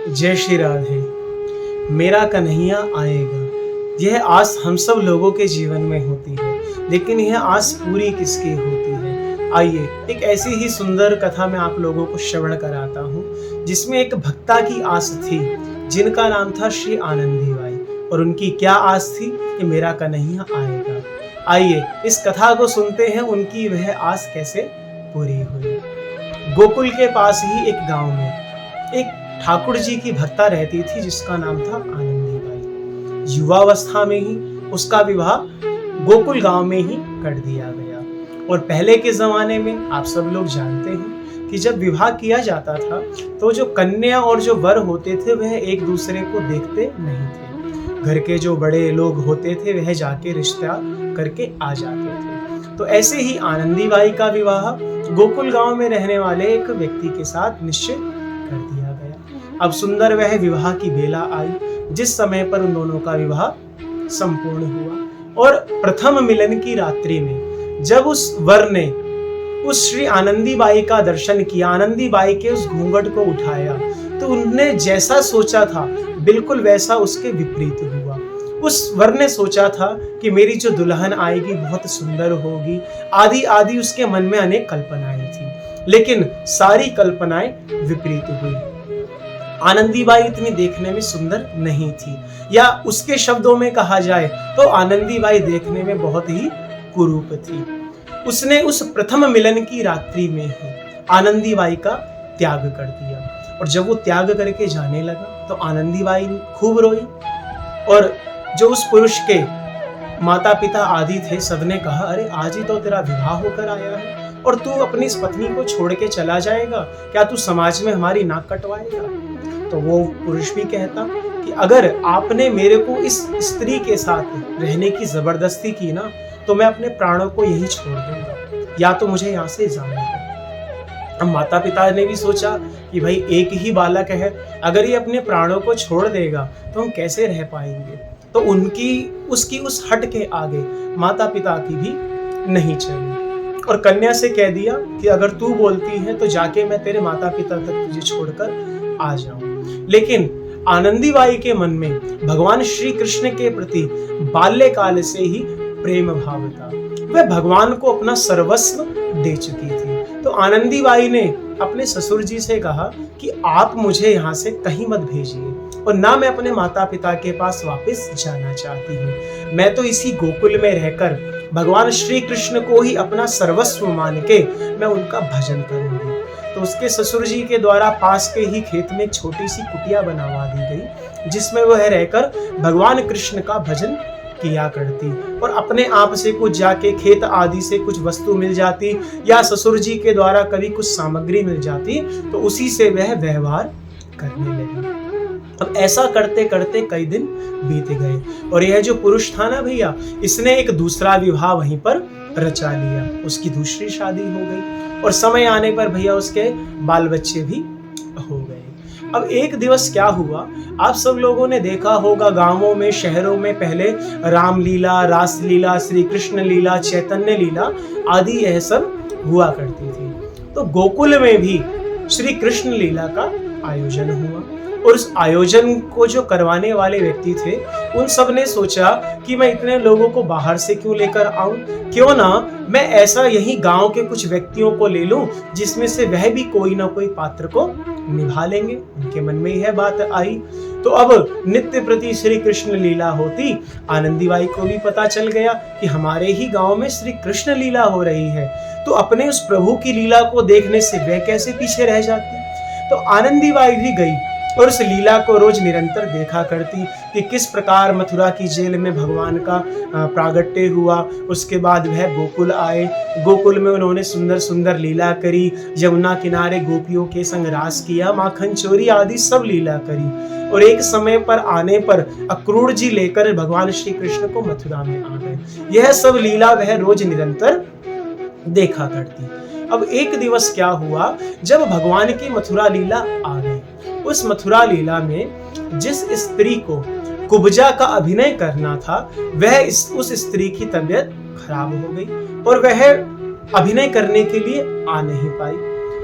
जय श्री राधे। मेरा कन्हैया आएगा, यह आस हम सब लोगों के जीवन में होती है, लेकिन यह आस पूरी किसकी होती है? आइए एक ऐसी ही सुंदर कथा मैं आप लोगों को श्रवण कराता हूँ, जिसमें एक भक्ता की आस थी जिनका नाम था श्री आनंदी बाई। और उनकी क्या आस थी कि मेरा कन्हैया आएगा। आइए इस कथा को सुनते हैं, उनकी वह आस कैसे पूरी हुई। गोकुल के पास ही एक गांव में एक ठाकुर जी की भक्ता रहती थी जिसका नाम था आनंदी बाई। युवावस्था में ही उसका विवाह गोकुल गांव में ही कर दिया गया। और पहले के जमाने में आप सब लोग जानते हैं कि जब विवाह किया जाता था तो जो कन्या और जो वर होते थे वह एक दूसरे को देखते नहीं थे। घर के जो बड़े लोग होते थे वह जाके रिश्ता करके आ जाते थे। तो ऐसे ही आनंदी बाई का विवाह गोकुल गांव में रहने वाले एक व्यक्ति के साथ निश्चित कर दिया गया। अब सुंदर वह विवाह की बेला आई, जिस समय पर उन दोनों का विवाह संपूर्ण हुआ। और प्रथम मिलन की रात्रि में जब उस वर ने उस श्री आनंदी बाई का दर्शन किया, आनंदी बाई के उस घूंघट को उठाया, तो उन्होंने जैसा सोचा था बिल्कुल वैसा उसके विपरीत हुआ। उस वर ने सोचा था कि मेरी जो दुल्हन आएगी बहुत सुंदर होगी, आदि आदि उसके मन में अनेक कल्पनाएं थी, लेकिन सारी कल्पनाएं विपरीत हुई। आनंदी बाई इतनी देखने में सुंदर नहीं थी, या उसके शब्दों में कहा जाए तो आनंदी बाई देखने में बहुत ही कुरूप थी। उसने उस प्रथम मिलन की रात्रि में ही आनंदी बाई का त्याग कर दिया। और जब वो त्याग करके जाने लगा तो आनंदी बाई खूब रोई। और जो उस पुरुष के माता पिता आदि थे सबने कहा, अरे आज ही तो तेरा विवाह होकर आया है और तू अपनी इस पत्नी को छोड़ के चला जाएगा, क्या तू समाज में हमारी नाक कटवाएगा? तो वो पुरुष भी कहता कि अगर आपने मेरे को इस स्त्री के साथ रहने की जबरदस्ती की ना, तो मैं अपने प्राणों को यही छोड़ दूंगा, या तो मुझे यहाँ से जाने दो। अब माता पिता ने भी सोचा कि भाई एक ही बालक है, अगर ये अपने प्राणों को छोड़ देगा तो हम कैसे रह पाएंगे। तो उसकी उस हट के आगे माता पिता की भी नहीं चली, और कन्या से कह दिया कि अगर तू बोलती है तो जाके मैं तेरे माता पिता तक तुझे छोड़कर आ जाऊं। लेकिन आनंदी बाई के मन में भगवान श्री कृष्ण के प्रति बाल्यकाल से ही प्रेम भाव था। वह भगवान को अपना सर्वस्व दे चुकी थी। तो आनंदी बाई ने अपने ससुर जी से कहा कि आप मुझे यहाँ से कहीं मत भेजिए, और ना मैं अपने माता पिता के पास वापस जाना चाहती हूँ। मैं तो इसी गोकुल में रहकर भगवान श्री कृष्ण को ही अपना सर्वस्व मान के मैं उनका भजन करूंगी। तो उसके ससुर जी के द्वारा पास के ही खेत में छोटी सी कुटिया बनवा दी गई, जिसमें वह रहकर भगवान कृष्ण का भजन किया करती। और अपने आप से कुछ जाके खेत आदि से कुछ वस्तु मिल जाती, या ससुर जी के द्वारा कभी कुछ सामग्री मिल जाती, तो उसी से वह व्यवहार करने लगी। अब ऐसा करते करते कई दिन बीत गए, और यह जो पुरुष था ना भैया, इसने एक दूसरा विवाह वहीं पर रचा लिया। उसकी दूसरी शादी हो गई, और समय आने पर भैया उसके बाल बच्चे भी हो गए। अब एक दिवस क्या हुआ, आप सब लोगों ने देखा होगा गांवों में शहरों में पहले रामलीला, रास लीला, श्री कृष्ण लीला, चैतन्य लीला आदि यह सब हुआ करती थी। तो गोकुल में भी श्री कृष्ण लीला का आयोजन हुआ, और उस आयोजन को जो करवाने वाले व्यक्ति थे उन सब ने सोचा कि मैं इतने लोगों को बाहर से क्यों लेकर आऊं, क्यों ना मैं ऐसा यही गांव के कुछ व्यक्तियों को ले लूं जिसमें से वह भी कोई ना कोई पात्र को निभा लेंगे। उनके मन में यह बात आई। तो अब नित्य प्रति श्री कृष्ण लीला होती, आनंदी बाई को भी पता चल गया कि हमारे ही गांव में श्री कृष्ण लीला हो रही है, तो अपने उस प्रभु की लीला को देखने से वह कैसे पीछे रह जाती। तो आनंदी बाई भी गई और उस लीला को रोज निरंतर देखा करती कि किस प्रकार मथुरा की जेल में भगवान का प्रागट्य हुआ। उसके बाद वह गोकुल आए, गोकुल में उन्होंने सुंदर सुंदर लीला करी, यमुना किनारे गोपियों के संग रास किया, माखन चोरी आदि सब लीला करी। और एक समय पर आने पर अक्रूर जी लेकर भगवान श्री कृष्ण को मथुरा में आ गए। यह सब लीला वह रोज निरंतर देखा करती। अब एक दिवस क्या हुआ, जब भगवान की मथुरा लीला आ गई, उस मथुरा लीला में जिस स्त्री को कुब्जा का अभिनय करना था वह उस स्त्री की तबीयत खराब हो गई और वह अभिनय करने के लिए आ नहीं पाई।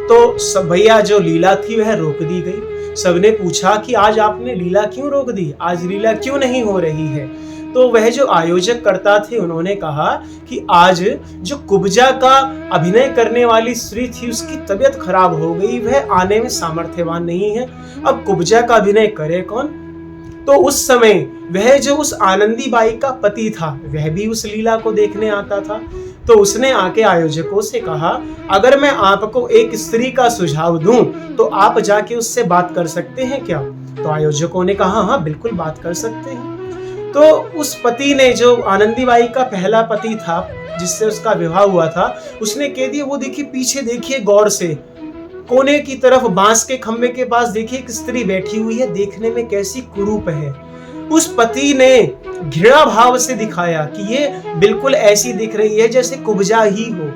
तो सब भैया जो लीला थी वह रोक दी गई। सबने पूछा कि आज आपने लीला क्यों रोक दी, आज लीला क्यों नहीं हो रही है। तो वह जो आयोजक करता थे उन्होंने कहा कि आज जो कुब्जा का अभिनय करने वाली स्त्री थी उसकी तबीयत खराब हो गई, वह आने में सामर्थ्यवान नहीं है, अब कुब्जा का अभिनय करे कौन। तो उस समय वह जो उस आनंदी बाई का पति था वह भी उस लीला को देखने आता था। तो उसने आके आयोजकों से कहा, अगर मैं आपको एक स्त्री का सुझाव दूं तो आप जाके उससे बात कर सकते हैं क्या। तो आयोजकों ने कहा हाँ बिल्कुल बात कर सकते हैं। तो उस पति ने, जो आनंदी बाई का पहला पति था जिससे उसका विवाह हुआ था, उसने कह दिया वो देखिए पीछे देखिए गौर से, कोने की तरफ बांस के खंबे के पास देखिए एक स्त्री बैठी हुई है, देखने में कैसी कुरूप है। उस पति ने घृणा भाव से दिखाया कि ये बिल्कुल ऐसी दिख रही है जैसे कुब्जा ही हो।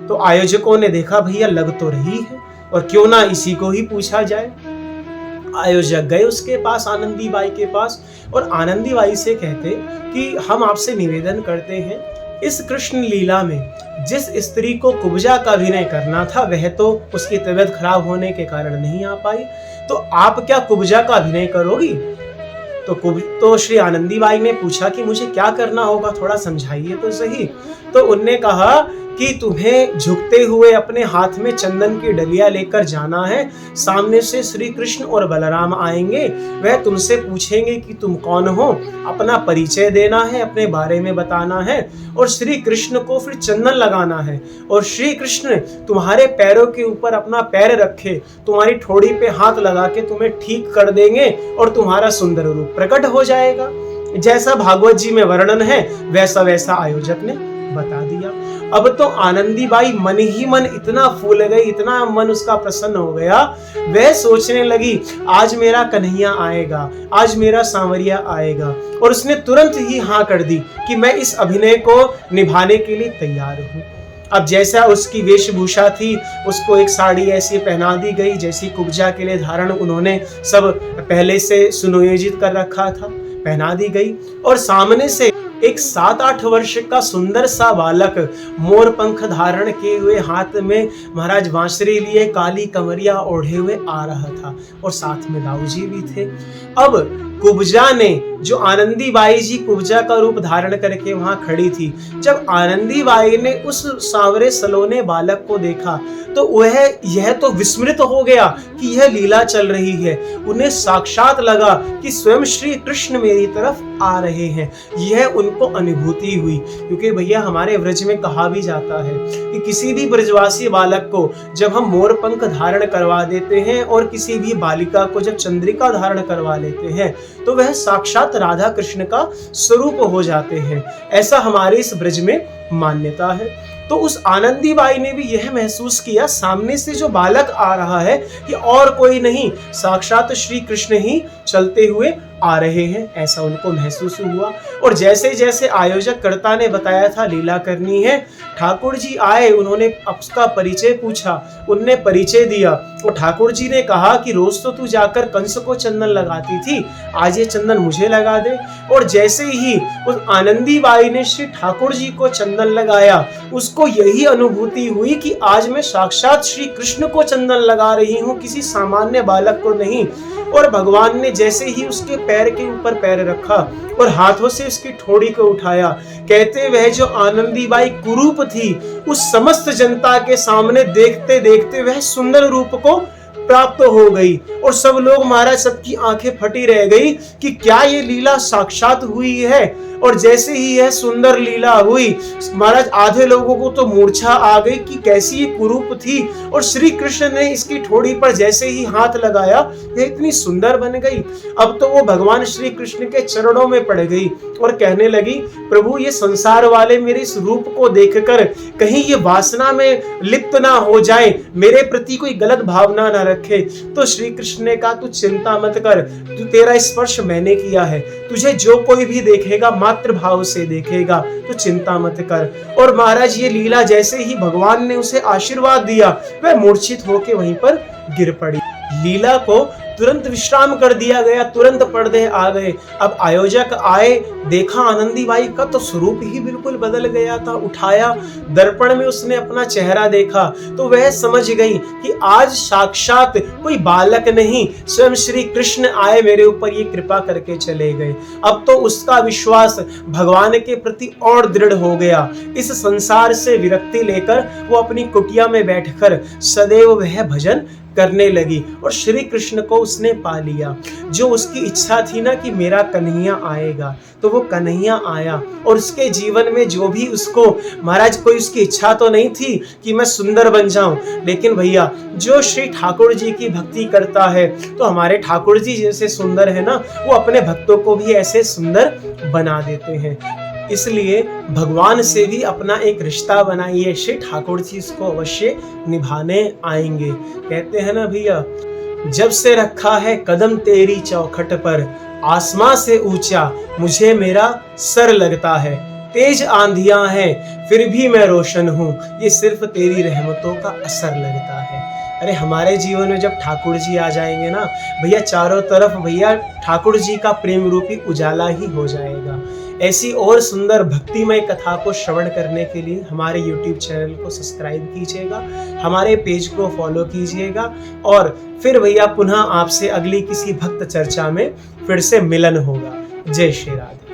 तो आयोजकों ने देखा भैया लग तो रही है और क्यों ना इसी को ही पूछा जाए। आयोजक गए उसके पास, आनंदी बाई के पास, और आनंदी बाई से कहते कि हम आपसे निवेदन करते हैं, इस कृष्ण लीला में जिस स्त्री को कुब्जा का अभिनय करना था वह तो उसकी तबीयत खराब होने के कारण नहीं आ पाई, तो आप क्या कुब्जा का अभिनय करोगी। तो श्री आनंदी बाई ने पूछा कि मुझे क्या करना होगा, थोड़ा समझाइए तो सही। तो उनने कहा कि तुम्हें झुकते हुए अपने हाथ में चंदन की डलिया लेकर जाना है, सामने से श्री कृष्ण और बलराम आएंगे, वह तुमसे पूछेंगे कि तुम कौन हो, अपना परिचय देना है, अपने बारे में बताना है, और श्री कृष्ण को फिर चंदन लगाना है, और श्री कृष्ण तुम्हारे पैरों के ऊपर अपना पैर रखे तुम्हारी ठोड़ी पे हाथ लगा के तुम्हें ठीक कर देंगे और तुम्हारा सुंदर रूप प्रकट हो जाएगा। जैसा भागवत जी में वर्णन है वैसा वैसा आयोजक ने बता दिया। अब तो आनंदी बाई मन ही मन इतना फूल गई, इतना मन उसका प्रसन्न हो गया, वह सोचने लगी आज मेरा कन्हैया आएगा, आज मेरा सांवरिया आएगा, और उसने तुरंत ही हाँ कर दी कि मैं इस अभिनय को निभाने के लिए तैयार हूँ। अब जैसा उसकी वेशभूषा थी, उसको एक साड़ी ऐसी पहना दी गई जैसी कुब्जा के लिए धारण उन्होंने सब पहले से सुनियोजित कर रखा था, पहना दी गई, और सामने से एक 7-8 वर्ष का सुंदर सा बालक मोर पंख धारण किए हुए हाथ में महाराज बांसुरी लिए काली कमरिया ओढ़े हुए आ रहा था, और साथ में दाऊ जी भी थे। अब कुब्जा ने, जो आनंदी बाई जी कुब्जा का रूप धारण करके वहां खड़ी थी, जब आनंदी बाई ने उस सांवरे सलोने बालक को देखा तो वह यह तो विस्मृत हो गया कि यह लीला चल रही है। उन्हें साक्षात लगा कि स्वयं श्री कृष्ण मेरी तरफ आ रहे हैं, यह उनको अनुभूति हुई। क्योंकि भैया हमारे व्रज में कहा भी जाता है कि किसी भी ब्रजवासी बालक को जब हम मोर पंख धारण करवा देते हैं और किसी भी बालिका को जब चंद्रिका धारण करवा लेते हैं तो वह साक्षात राधा कृष्ण का स्वरूप हो जाते हैं, ऐसा हमारे इस ब्रज में मान्यता है। तो उस आनंदी बाई ने भी यह महसूस किया सामने से जो बालक आ रहा है कि और कोई नहीं, साक्षात श्री कृष्ण ही चलते हुए आ रहे हैं, ऐसा उनको महसूस हुआ। और जैसे जैसे आयोजक कर्ता ने बताया था लीला करनी है, ठाकुर जी आए, उन्होंने उसका परिचय पूछा, उनने परिचय दिया, और ठाकुर जी ने कहा कि रोज तो तू जाकर कंस को चंदन लगाती थी, आज ये चंदन मुझे लगा दे। और जैसे ही उस आनंदी बाई ने श्री ठाकुर जी को चंदन लगाया, उसको यही अनुभूति हुई कि आज मैं साक्षात श्री कृष्ण को चंदन लगा रही हूँ, किसी सामान्य बालक को नहीं। और भगवान ने जैसे ही उसके पैर के ऊपर पैर रखा और हाथों से उसकी ठोड़ी को उठाया, कहते वह जो आनंदी बाई कुरूप थी उस समस्त जनता के सामने देखते देखते वह सुंदर रूप को प्राप्त हो गई, और सब लोग, महाराज सबकी आंखें फटी रह गई कि क्या ये लीला साक्षात हुई है। और जैसे ही यह सुंदर लीला हुई, महाराज आधे लोगों को तो मूर्छा आ गई कि कैसी ये कुरूप थी, और श्री कृष्ण ने इसकी ठोड़ी पर जैसे ही हाथ लगाया यह इतनी सुंदर बन गई। अब तो वो भगवान श्री कृष्ण के चरणों में पड़ गई और कहने लगी, प्रभु ये संसार वाले मेरे इस रूप को देखकर कहीं ये वासना में लिप्त ना हो जाए, मेरे प्रति कोई गलत भावना ना रखे। तो श्री कृष्ण ने कहा तू चिंता मत कर, तू तेरा स्पर्श मैंने किया है, तुझे जो कोई भी देखेगा मातृ भाव से देखेगा, तो चिंता मत कर। और महाराज ये लीला जैसे ही भगवान ने उसे आशीर्वाद दिया, वह मूर्छित होकर वहीं पर गिर पड़ी। लीला को तुरंत विश्राम कर दिया गया, तुरंत पर्दे आ गए। अब आयोजक आए, देखा आनंदीबाई का तो स्वरूप ही बिल्कुल बदल गया था। उठाया, दर्पण में उसने अपना चेहरा देखा तो वह समझ गई कि आज साक्षात कोई बालक नहीं, स्वयं श्री कृष्ण आए मेरे ऊपर, ये कृपा करके चले गए। अब तो उसका विश्वास भगवान के प्रति और दृढ़ हो गया। इस संसार से विरक्ति लेकर वो अपनी कुटिया में बैठकर सदैव वह भजन करने लगी और श्री कृष्ण को उसने पा लिया। जो उसकी इच्छा थी ना कि मेरा कन्हैया आएगा, तो वो कन्हैया आया और उसके जीवन में जो भी उसको, महाराज कोई उसकी इच्छा तो नहीं थी कि मैं सुंदर बन जाऊं, लेकिन भैया जो श्री ठाकुर जी की भक्ति करता है तो हमारे ठाकुर जी जैसे सुंदर है ना, वो अपने भक्तों को भी ऐसे सुंदर बना देते हैं। इसलिए भगवान से भी अपना एक रिश्ता बनाइए, श्री ठाकुर जी इसको अवश्य निभाने आएंगे। कहते हैं ना भैया, जब से रखा है कदम तेरी चौखट पर, आसमां से ऊंचा मुझे मेरा सर लगता है। तेज आंधियां हैं फिर भी मैं रोशन हूं, ये सिर्फ तेरी रहमतों का असर लगता है। अरे हमारे जीवन में जब ठाकुर जी आ जाएंगे ना भैया, चारों तरफ भैया ठाकुर जी का प्रेम रूपी उजाला ही हो जाएगा। ऐसी और सुंदर भक्तिमय कथा को श्रवण करने के लिए हमारे YouTube चैनल को सब्सक्राइब कीजिएगा, हमारे पेज को फॉलो कीजिएगा और फिर भैया पुनः आपसे अगली किसी भक्त चर्चा में फिर से मिलन होगा। जय श्री राधे।